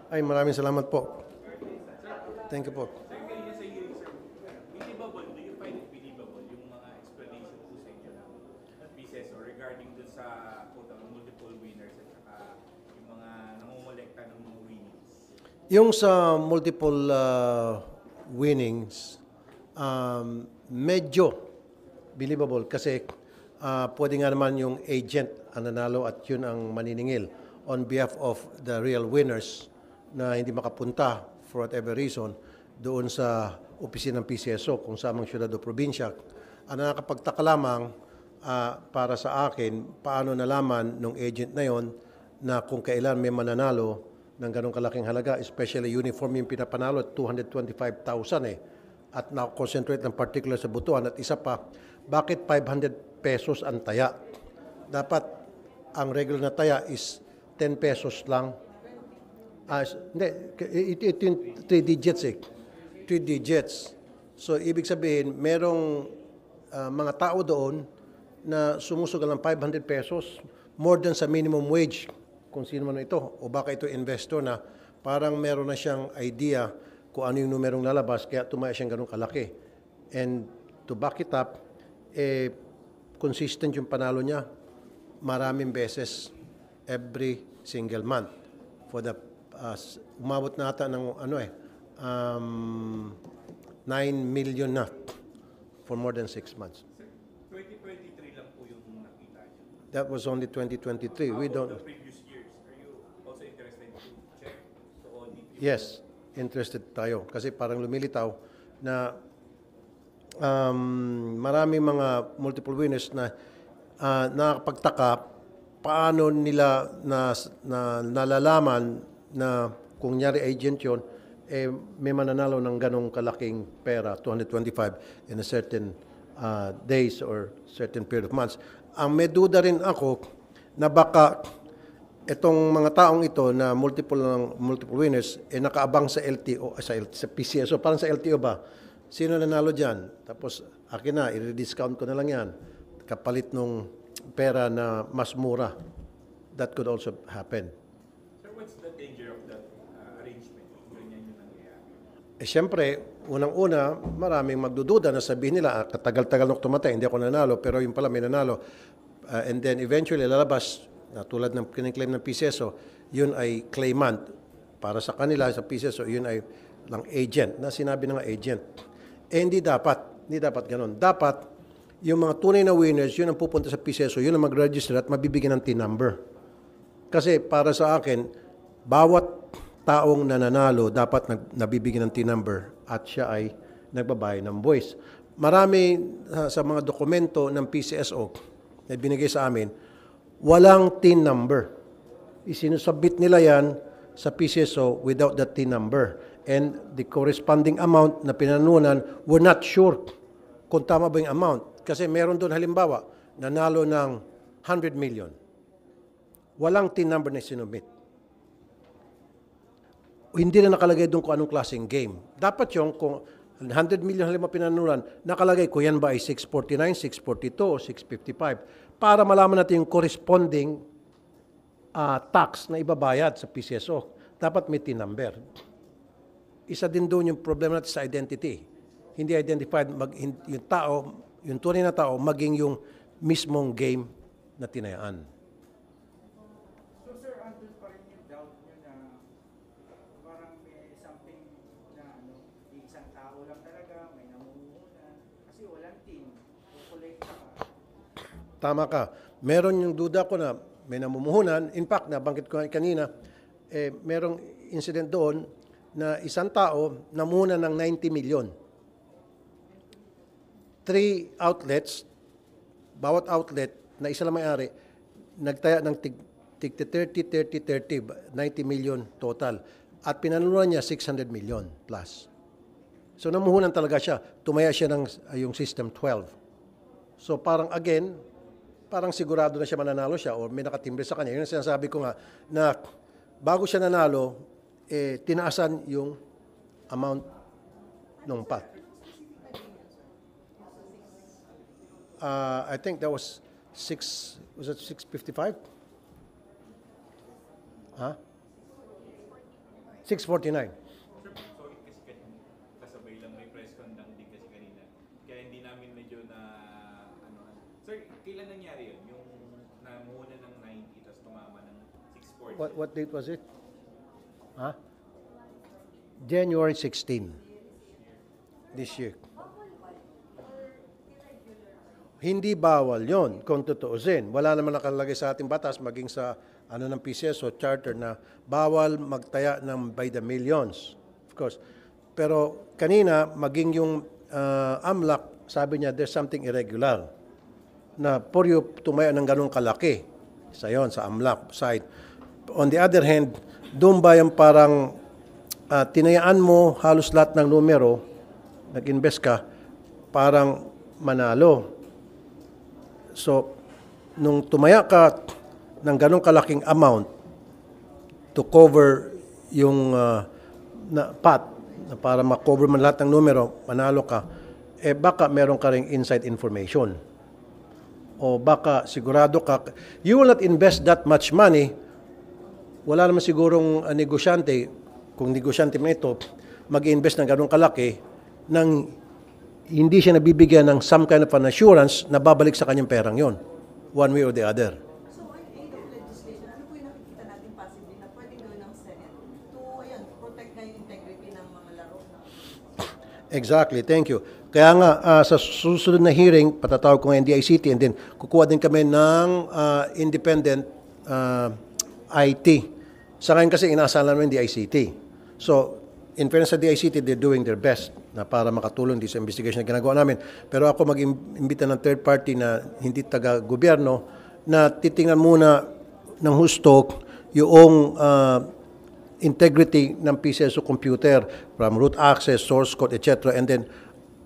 Ay, maraming salamat po. Thank you po. Sir, kanina sa hearing, sir, believable, do you find it believable yung mga explanation po sa inyo ng PCSO regarding dun sa quote, multiple winners at saka yung mga nangongolekta ng mga winnings? Yung sa multiple winnings, medyo believable kasi pwede nga naman yung agent ang nanalo at yun ang maniningil on behalf of the real winners na hindi makapunta for whatever reason doon sa opisina ng PCSO kung sa amang syudad o probinsya. Ang nakakapagtaka lamang para sa akin, paano nalaman ng agent na yon na kung kailan may mananalo ng ganong kalaking halaga, especially uniform yung pinapanalo at 225,000 at na-concentrate ng particular sa butuan. At isa pa, bakit 500 pesos ang taya? Dapat ang regular na taya is 10 pesos lang. Hindi, ito yung 3 digits 3 digits. So, ibig sabihin, merong mga tao doon na sumusugal ng 500 pesos, more than sa minimum wage, kung sino man ito. O baka ito investor na parang meron na siyang idea kung ano yung numerong lalabas, kaya tumaya siyang ganun kalaki. And to back it up, consistent yung panalo niya maraming beses every single month. For the umabot na ata ng 9 million na for more than 6 months. 2023 lang po yung nakita niyo. That was only 2023. We don't. The previous years, are you also interested to check to audit? Yes, interested tayo kasi parang lumilitaw na maraming mga multiple winners na nakapagtaka paano nila nalalaman na kung nyari agent yun, may mananalo ng ganong kalaking pera, 225 in a certain days or certain period of months. Ang may duda rin ako na baka itong mga taong ito na multiple winners nakaabang sa LTO, sa PCSO, parang sa LTO ba? Sino nanalo dyan? Tapos akin na, i-discount ko na lang yan. Kapalit nung pera na mas mura. That could also happen. Sir, what's the danger of that arrangement? Ganyan yung nangyayari. Siyempre, unang-una, maraming magdududa na sabihin nila, katagal-tagal nung tumatay, hindi ako nanalo, pero yung pala may nanalo. And then eventually lalabas, na tulad ng kiniklaim ng PCSO, yun ay claimant. Para sa kanila, sa PCSO, yun ay lang agent, na sinabi na nga agent. Hindi dapat ganun. Dapat, yung mga tunay na winners, yun ang pupunta sa PCSO, yun ang mag-register at mabibigyan ng TIN number. Kasi para sa akin, bawat taong nananalo dapat nabibigyan ng TIN number at siya ay nagbabayad ng buwis. Marami sa mga dokumento ng PCSO na binigay sa amin, walang TIN number. Isinusubmit nila yan sa PCSO without the TIN number. And the corresponding amount na pinanunan, we're not sure kung tama ba yung amount. Kasi meron doon halimbawa, nanalo ng 100 million. Walang TIN number na sinubmit. Hindi na nakalagay doon kung anong klaseng game. Dapat yung kung 100 million halimbawa pinanunan, nakalagay kung yan ba ay 649, 642, o 655 para malaman natin yung corresponding tax na ibabayad sa PCSO. Dapat may TIN number. Isa din doon yung problema natin sa identity. Hindi identified yung tao, yung tunay na tao, maging yung mismong game na tinayaan. So sir, andun pa rin yung doubt nyo na parang may something na isang tao lang talaga, may namumuhunan. Kasi walang team, kukolekta ka. Tama ka. Meron yung duda ko na may namumuhunan. In fact, nabanggit ko kanina, merong incident doon na isang tao namuna ng 90 million. 3 outlets, bawat outlet na isa lang may-ari, nagtaya ng tig 30, 90 million total. At pinanunuan niya 600 million plus. So namuhunan talaga siya. Tumaya siya ng yung system 12. So parang again, parang sigurado na siya mananalo siya o may nakatimbre sa kanya. Yun ang sinasabi ko nga na bago siya nanalo, tinaasan yung amount ng pot. I think that was 655? Huh? 6:49. Sir, sorry kasi kasabay lang may press con lang din kasi kanina. Kaya hindi namin medyo na ano. Sir, kailan nangyari yun? Yung namuna ng 90 tapos tumama ng 640. What date was it? Huh? January 16 this year. Hindi bawal yon kung tutuusin. Wala naman nakalagay sa ating batas maging sa ng PCSO charter na bawal magtaya ng by the millions. Of course. Pero kanina maging yung AMLAC sabi niya there's something irregular na for you tumaya ng ganung kalaki. Sa yon sa AMLAC side. On the other hand, doon ba yung parang tinayaan mo halos lahat ng numero, nag-invest ka, parang manalo. So, nung tumaya ka ng ganong kalaking amount to cover yung pot, na para ma-cover man lahat ng numero, manalo ka, baka meron ka ring inside information. O baka sigurado ka, you will not invest that much money, wala naman sigurong negosyante, kung negosyante man ito, mag-invest ng ganong kalaki, nang hindi siya nabibigyan ng some kind of an assurance na babalik sa kanyang perang yon, one way or the other. So, in aid of legislation, ano po yung nakikita natin possibly na pwedeng gawin ng Senate to, protect na yung integrity ng mga laro? Exactly, thank you. Kaya nga, sa susunod na hearing, patatawag ko ng DICT and then kukuha din kami ng independent IT. Sa ngayon kasi inaasahan namin yung DICT. So, in fairness sa DICT, they're doing their best na para makatulong sa investigation na ginagawa namin. Pero ako mag-imbita ng third party na hindi taga-gobyerno na titingnan muna ng husto yung integrity ng PCSO computer from root access, source code, etc. And then,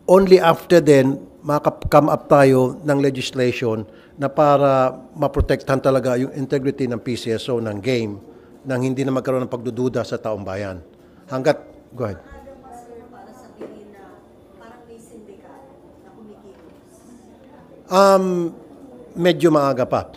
only after then, maka-come up tayo ng legislation na para maprotektahan talaga yung integrity ng PCSO ng game nang hindi na magkaroon ng pagdududa sa taong bayan. Go ahead. Maaga pa, sir, para sabihin na parang may sindikato na kumikilos. Medyo maaga pa.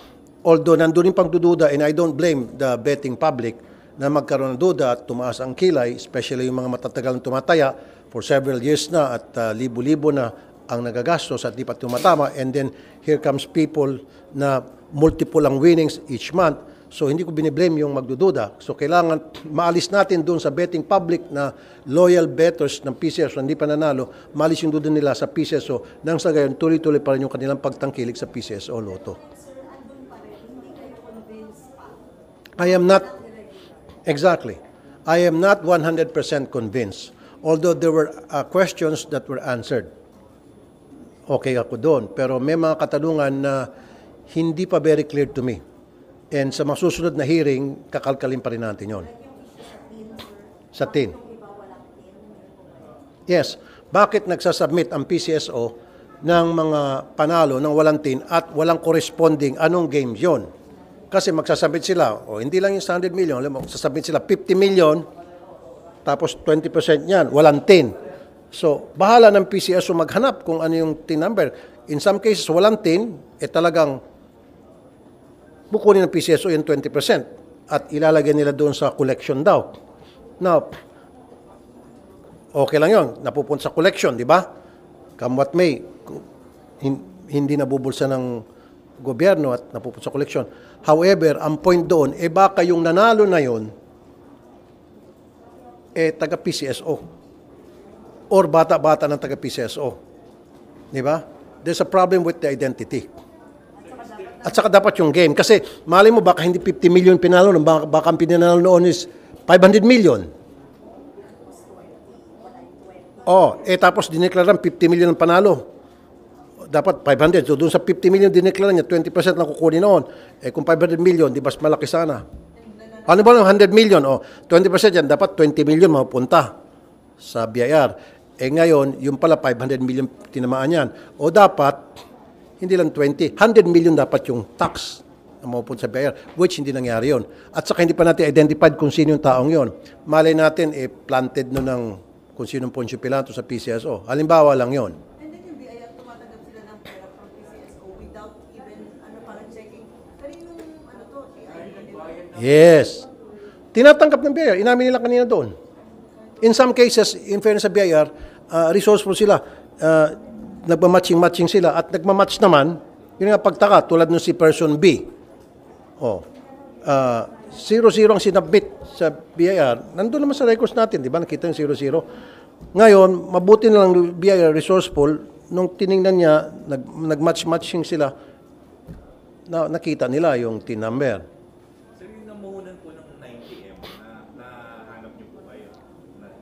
Although nandun yung pagdududa and I don't blame the betting public na magkaroon ng duda at tumaas ang kilay, especially yung mga matatagal na tumataya for several years na at libo-libo na ang nagagastos at di pa tumatama, and then here comes people na multiple ang winnings each month. So, hindi ko biniblame yung magdududa. So, kailangan maalis natin doon sa betting public na loyal bettors ng PCSO, hindi pa nanalo, maalis yung duda nila sa PCSO nang sa gayon, tuloy-tuloy pa rin yung kanilang pagtangkilik sa PCSO Lotto. Sir, andun pa rin, hindi kayo convinced pa. I am not, exactly. I am not 100% convinced. Although there were questions that were answered. Okay ako doon. Pero may mga katanungan na hindi pa very clear to me. And sa masusunod na hearing, kakalkalin pa rin natin yon. Sa tin. Yes. Bakit nagsasubmit ang PCSO ng mga panalo ng walang tin at walang corresponding anong games yon? Kasi magsasubmit sila, hindi lang yung 100 million, magsasubmit sila 50 million, tapos 20% yan, walang tin. So, bahala ng PCSO maghanap kung ano yung tin number. In some cases, walang tin, talagang bukunin ng PCSO yung 20% at ilalagay nila doon sa collection daw. Now, okay lang yun. Napupunta sa collection, di ba? Come what may. Hindi nabubulsa ng gobyerno at napupunta sa collection. However, ang point doon, baka yung nanalo na yun, taga-PCSO. Or bata-bata ng taga-PCSO. Di ba? There's a problem with the identity. At saka dapat yung game. Kasi mali mo baka hindi 50 million pinalo, baka ang pinanalo noon is 500 million. Tapos dineklaran 50 million ang panalo. Dapat 500. So doon sa 50 million dineklaran niya, 20% lang kukunin noon. Kung 500 million, di mas malaki sana. Ano ba yung 100 million? 20% yan, dapat 20 million mapupunta sa BIR. Ngayon, yung pala 500 million tinamaan yan. O dapat, hindi lang 20, 100 million dapat yung tax na mapupunta sa BIR, which hindi nangyari yon. At saka hindi pa natin identified kung sino yung taong yon. Malay natin, planted no ng kung sino Poncio Pilato sa PCSO. Halimbawa lang yon. And then yung BIR, tumatanggap sila ng pera from PCSO without even, parang checking. Pero yung, Yes. Tinatanggap ng BIR. Inamin nila kanina doon. In some cases, in fairness sa BIR, resourceful sila. Nagmamatching-matching sila at nagmamatch naman, yun nga pagtaka, tulad nung si person B. 0-0 ang sinabit sa BIR. Nandun naman sa records natin, di ba? Nakita yung 0-0. Ngayon, mabuti na lang BIR resourceful, nung tiningnan niya, nag-match-matching sila, nakita nila yung TIN number. Sir, yung namuhunan po ng 90M na hanap niyo po ba yun?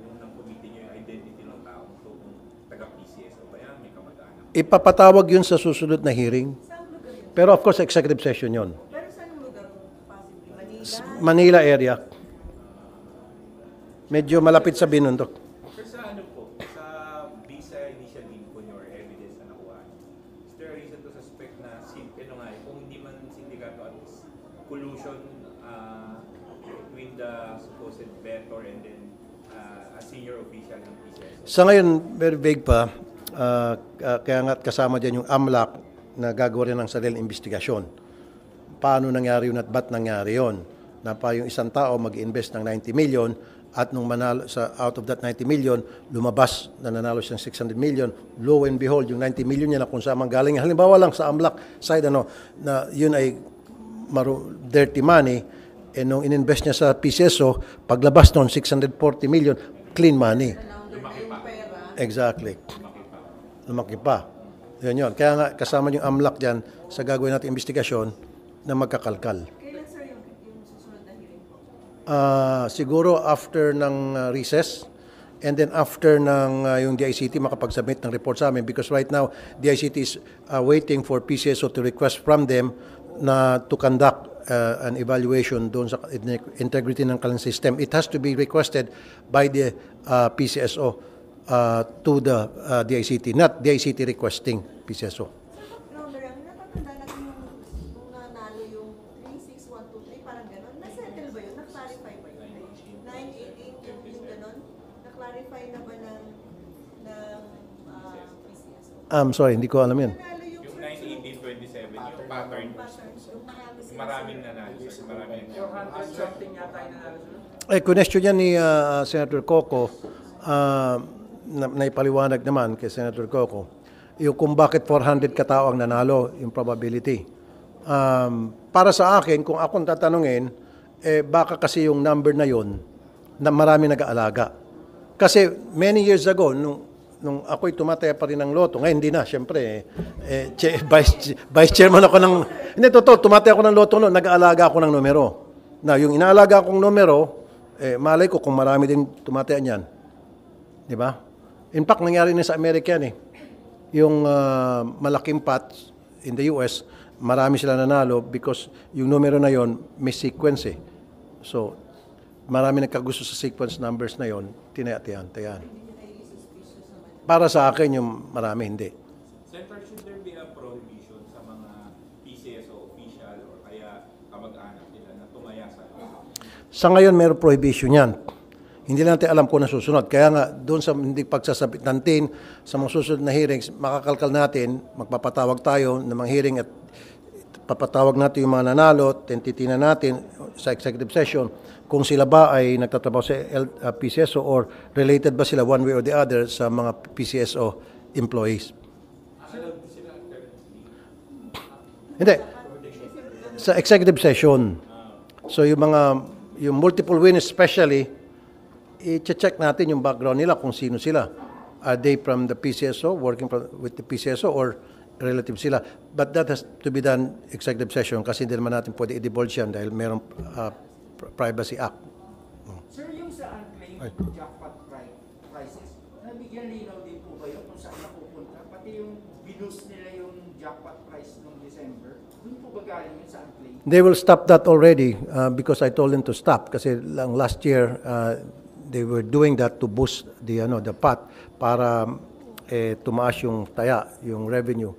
Yung nang committee niyo yung identity ng taong to kung taga-PCSO ba yan? May kamag-anak? Ipapatawag yun sa susunod na hearing. Saan lugar yun? Pero of course, executive session yun. Pero saan lugar possibly? Manila? Manila area. Medyo malapit sa Binundok. Sir, sa ano po? Sa visa initial info niyo or evidence na nakuha niyo, is there a reason to suspect na kung hindi man sindikato at least collusion between the supposed vendor and then a senior official ng PCSO? Sa ngayon, very vague pa. Kaya nga kasama dyan yung AMLAC na gagawa rin ng sariling investigasyon. Paano nangyari yun at ba't nangyari yun? Na pa yung isang tao mag-invest ng 90 million at nung manalo out of that 90 million, lumabas na nanalo siyang 600 million. Lo and behold, yung 90 million niya na kung saan galing. Halimbawa lang sa AMLAC side, na yun ay dirty money. And nung ininvest niya sa PCSO, paglabas noon, 640 million, clean money. Yung pera. Exactly. Lumaki pa. Yun. Kaya nga, kasama yung AMLAC dyan sa gagawin natin investigasyon na magkakalkal. Kailan sir yung susunod na hearing po? Siguro after ng recess and then after ng yung DICT makapag-submit ng report sa amin because right now, DICT is waiting for PCSO to request from them na to conduct an evaluation doon sa integrity ng kanilang system. It has to be requested by the PCSO to the DICT, not DICT requesting PCSO. No, natatanda natin nung nanalo yung 36123, parang gano'n. Na-settle ba yun? Na-clarify ba yun? 918 yung gano'n? Na-clarify na ba ng PCSO? I'm sorry, hindi ko alam yan. Nanalo yung Yung 9-18-27, yung pattern. Yung maraming nanalo, sir. Maraming So, 100 something yata yung nanalo sila. Question yan ni Senator Coco, naipaliwanag naman kay Senator Coco, yung kung bakit 400 katao ang nanalo, yung probability. Para sa akin, kung akong tatanungin, baka kasi yung number na yon na marami nag-aalaga. Kasi many years ago, nung ako'y tumataya pa rin ng loto, ngayon hindi na, syempre, vice chairman ako ng, hindi, totoo, tumataya ako ng loto noon, nag-aalaga ako ng numero. Na yung inaalaga akong numero, malay ko kung marami din tumataya niyan. Di ba? In fact, nangyari na sa Amerika yan yung malaking pots in the US, marami sila nanalo because yung numero na yon may sequence So, marami nagkagusto sa sequence numbers na yon, tinayaan. Para sa akin, yung marami hindi. Senator, should there be a prohibition sa mga PCSO official or kaya kamag-anak nila na tumaya sa Sa ngayon, mayroong prohibition yan. Hindi natin alam kung nasusunod. Kaya nga, doon sa hindi pagsasabit natin, sa mga susunod na hearings, makakalkal natin, magpapatawag tayo ng mga hearing at papatawag natin yung mga nanalo, tentitina natin sa executive session, kung sila ba ay nagtatrabaho sa PCSO or related ba sila one way or the other sa mga PCSO employees. Hindi. Sa executive session. So yung multiple winners especially, i-check natin yung background nila kung sino sila. Are they from the PCSO, working with the PCSO, or relative sila? But that has to be done executive session kasi hindi naman natin pwede i-divulge yan dahil mayroong Privacy Act. Sir, yung sa unclaimed jackpot prices, nabigyan linaw din po ba yun kung saan napupunta? Pati yung binus nila yung jackpot price noong December, dun po ba galing yun sa unclaimed? They will stop that already because I told them to stop kasi lang last year they were doing that to boost the pot para tumaas yung taya, yung revenue.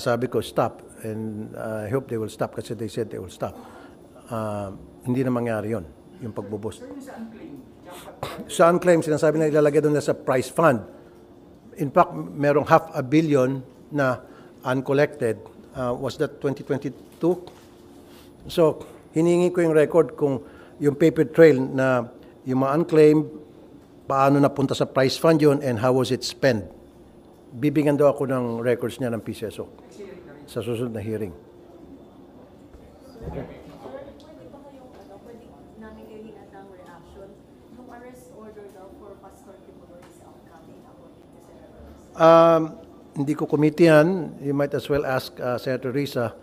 Sabi ko stop and I hope they will stop kasi they said they will stop. Hindi na mangyari yon yung pagbuboost. Sir, yung sa unclaimed jackpot price, Sa unclaimed, sinasabi na ilalagay doon na sa prize fund. In fact, merong 500 million na uncollected. Was that 2022? So, hiningi ko yung record kung yung paper trail na yung mga unclaimed, paano napunta sa price fund yun, and how was it spent. Bibigyan daw ako ng records niya ng PCSO sa susunod na hearing. Sir, pwede ba kayong, pwede namin kayo hingan ng reaction? Yung arrest order daw for Pastor Kibuloy is outcoming according to Senator Risa. Hindi ko committee yan. You might as well ask Senator Risa.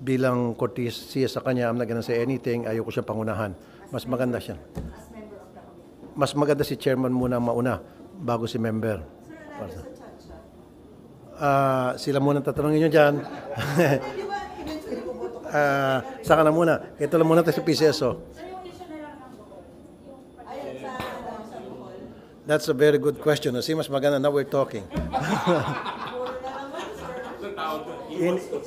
Bilang courtesy sa kanya, I'm not gonna say anything. Ayoko siya pangunahan. Mas maganda siya. As member of the committee. Mas maganda si chairman muna mauna bago si member. Sir, nanalo sa Chacha. Sila muna tatanungin nyo dyan. Di ba, eventually buboto ka? Saka na muna. Ito lang muna tayo sa PCSO. Sir, yung issue na lang ng Bohol, yung Ayun sa Bohol. That's a very good question. See, mas maganda. Now we're talking. Puro na naman, sir.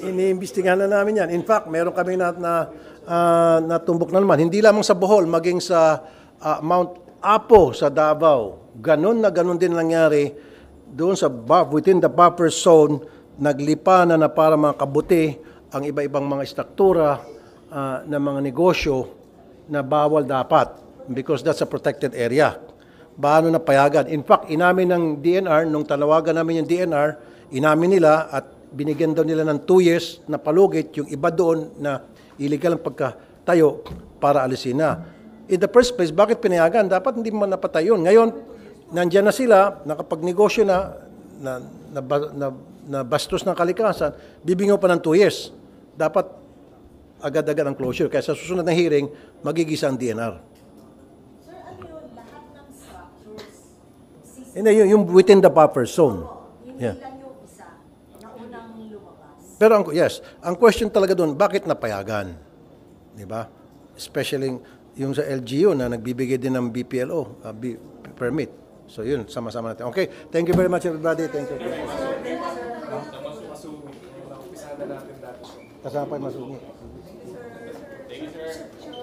Iniimbestigahan na namin yan. In fact, meron kami natumbok na naman. Hindi lamang sa Bohol, maging sa Mount Apo sa Davao. Ganon na ganon din nangyari doon sa within the buffer zone, naglipa na para mga kabuti ang iba-ibang mga struktura ng mga negosyo na bawal dapat because that's a protected area. Paano na payagan? In fact, inamin ng DNR, nung tanawagan namin yung DNR, inamin nila at binigyan daw nila ng 2 years na palugit yung iba doon na illegal ang pagkatayo para alisin na. In the first place, bakit pinayagan? Dapat hindi man napatay yun. Ngayon, nandyan na sila, nakapagnegosyo na bastos ng kalikasan, bibingaw pa ng 2 years. Dapat agad-agad ang closure. Kaya sa susunod na hearing, magigisa ang DNR. Sir, ano yun, lahat ng structures, Hindi, yung within the buffer zone. hindi Yeah. lang yung isa na unang lumabas. Pero ang question talaga doon, bakit napayagan? Di ba? Especially yung sa LGU na nagbibigay din ng BPLO, permit. So yun, sama-sama natin. Okay, thank you very much everybody. Thank you. Kasama pa yung masugi. Thank you, sir.